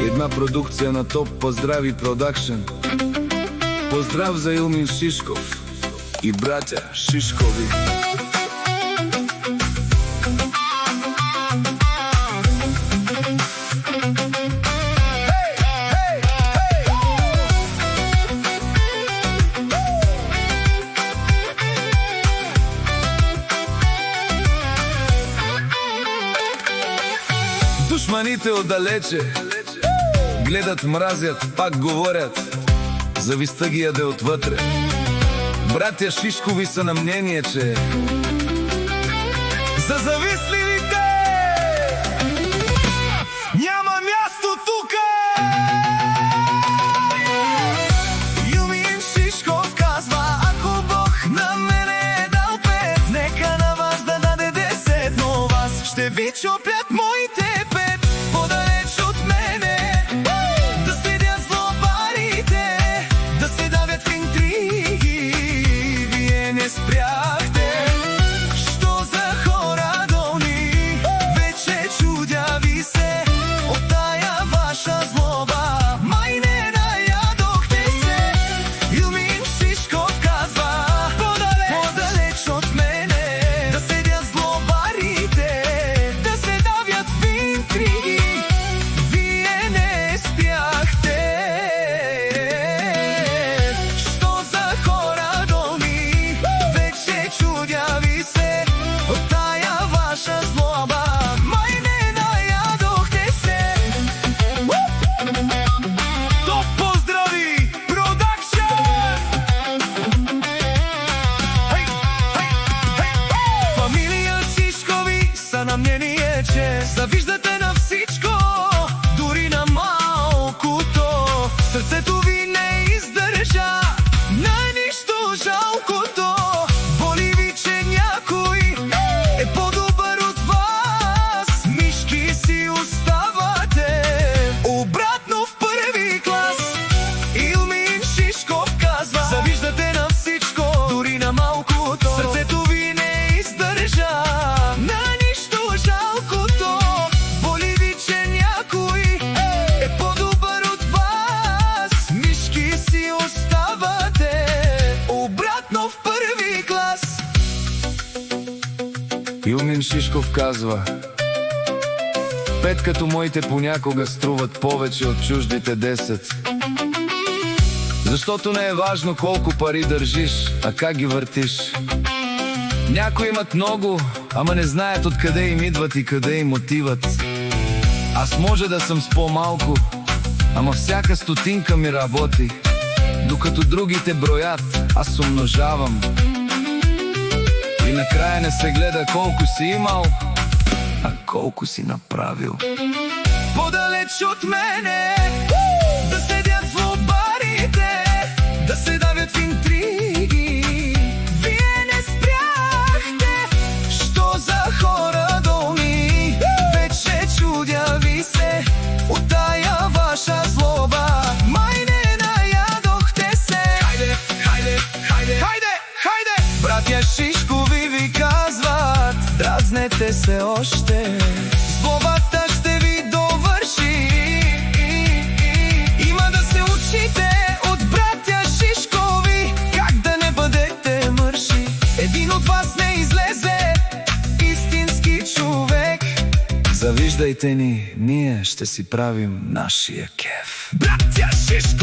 Една продукция на Топ Поздрави Продакшн. Поздрав за Илмин Шишков и братя Шишкови. Душманите отдалече гледат, мразят, пак говорят, завистта ги яде отвътре. Братя Шишкови са на мнение, че за завистливите няма място тука. Илмин Шишков казва: ако Бог на мене е дал 5, нека на вас да даде 10, но вас ще ви чупят моите 5. Подалеч от мене да седят злобарите, да се давят в интриги. Вие не спряхте. Що за хора долни? Вече чудя ви се от тая ваша злоба. Май не наядохте се. Илмин Шишков казва: подалеч от мене да седят злобарите, да се давят в интриги. Вие не спяхте. Що за хора долни? Вече чудя ви се от тая ваша злоба. Май не наядохте се. Топ Поздрави Продакшн! Фамилия Шишкови са на мнение, че завиждате на всичко, дори на малкото. Сърцето ви не издържа на нищо жалкото. Боли ви, че някой е по-добър от вас. Мишки си оставате обратно в първи клас. Илмин Шишков казва: завиждате на всичко, дори на малкото. Сърцето ви не издържа на нищо жалкото. Боли ви, че някой е по-добър от вас. Мишки си оставате обратно в първи клас. Илмин Шишков казва: 5 като моите понякога струват повече от чуждите 10. Защото не е важно колко пари държиш, а как ги въртиш. Някои имат много, ама не знаят откъде им идват и къде им отиват. Аз може да съм с по-малко, ама всяка стотинка ми работи. Докато другите броят, аз умножавам. И накрая не се гледа колко си имал, а колко си направил. Подалеч от мене да седят злобарите, да се давят в интриги. Вие не спряхте. Що за хора долни? Вече чудя ви се от тая ваша злоба. Май не наядохте се. Хайде, хайде, хайде, хайде, хайде! Братя Шишкови ви казват: дразнете се още, злобата ще ви довърши. Има да се учите от братя Шишкови, как да не бъдете мърши. Един от вас не излезе истински човек. Завиждайте ни, ние ще си правим нашия кеф. Братя Шишкови!